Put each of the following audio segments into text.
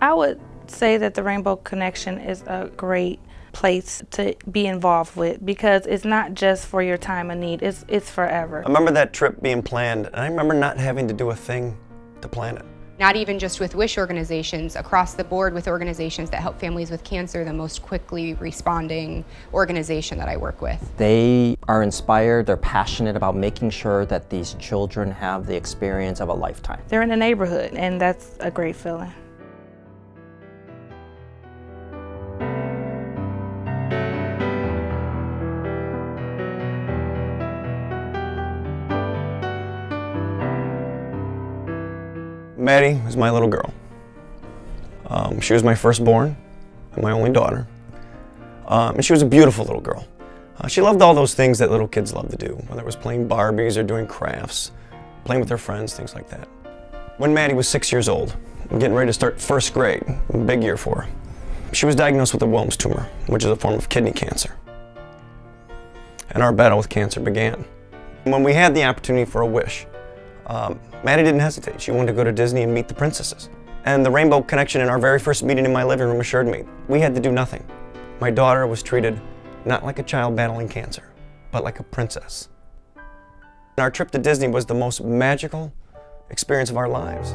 I would say that the Rainbow Connection is a great place to be involved with because it's not just for your time of need, it's forever. I remember that trip being planned, and I remember not having to do a thing to plan it. Not even just with WISH organizations, across the board with organizations that help families with cancer, the most quickly responding organization that I work with. They are inspired, they're passionate about making sure that these children have the experience of a lifetime. They're in the neighborhood, and that's a great feeling. Maddie was my little girl. She was my firstborn and my only daughter. And she was a beautiful little girl. She loved all those things that little kids love to do, whether it was playing Barbies or doing crafts, playing with her friends, things like that. When Maddie was 6 years old, getting ready to start first grade, a big year for her, she was diagnosed with a Wilms tumor, which is a form of kidney cancer. And our battle with cancer began. When we had the opportunity for a wish, Maddie didn't hesitate. She wanted to go to Disney and meet the princesses. And the Rainbow Connection in our very first meeting in my living room assured me we had to do nothing. My daughter was treated not like a child battling cancer, but like a princess. And our trip to Disney was the most magical experience of our lives.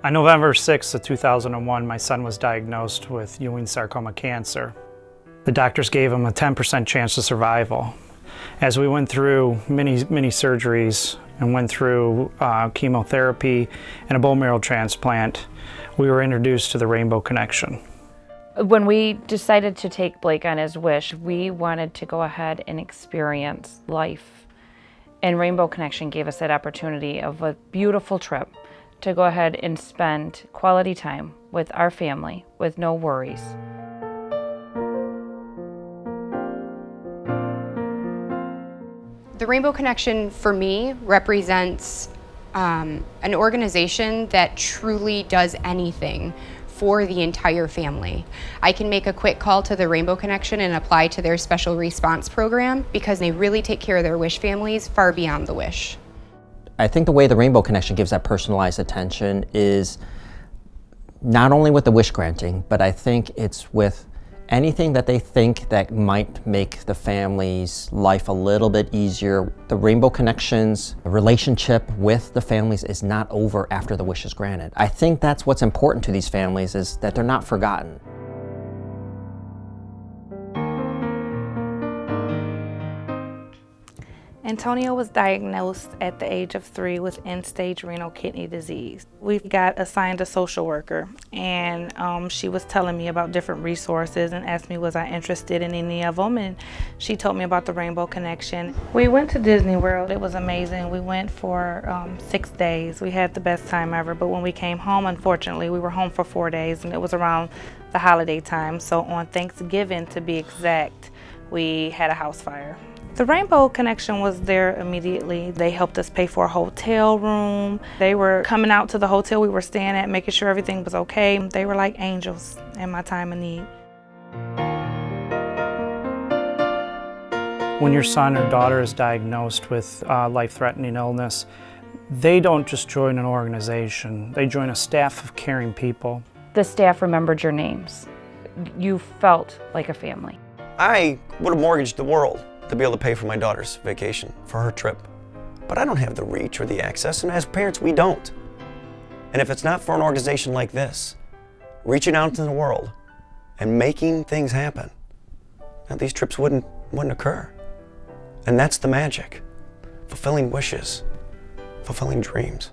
On November 6th of 2001, my son was diagnosed with Ewing sarcoma cancer. The doctors gave him a 10% chance of survival. As we went through many surgeries and went through chemotherapy and a bone marrow transplant, we were introduced to the Rainbow Connection. When we decided to take Blake on his wish, we wanted to go ahead and experience life. And Rainbow Connection gave us that opportunity of a beautiful trip to go ahead and spend quality time with our family with no worries. The Rainbow Connection, for me, represents an organization that truly does anything for the entire family. I can make a quick call to the Rainbow Connection and apply to their special response program because they really take care of their WISH families far beyond the WISH. I think the way the Rainbow Connection gives that personalized attention is not only with the wish granting, but I think it's with anything that they think that might make the family's life a little bit easier. The Rainbow Connection's relationship with the families is not over after the wish is granted. I think that's what's important to these families, is that they're not forgotten. Antonio was diagnosed at the age of 3 with end-stage renal kidney disease. We got assigned a social worker, and she was telling me about different resources and asked me was I interested in any of them, and she told me about the Rainbow Connection. We went to Disney World. It was amazing. We went for 6 days. We had the best time ever, but when we came home, unfortunately, we were home for 4 days, and it was around the holiday time. So on Thanksgiving, to be exact, we had a house fire. The Rainbow Connection was there immediately. They helped us pay for a hotel room. They were coming out to the hotel we were staying at, making sure everything was okay. They were like angels in my time of need. When your son or daughter is diagnosed with life-threatening illness, they don't just join an organization, they join a staff of caring people. The staff remembered your names. You felt like a family. I would have mortgaged the world to be able to pay for my daughter's vacation, for her trip. But I don't have the reach or the access, and as parents, we don't. And if it's not for an organization like this, reaching out into the world and making things happen, now these trips wouldn't occur. And that's the magic. Fulfilling wishes, fulfilling dreams.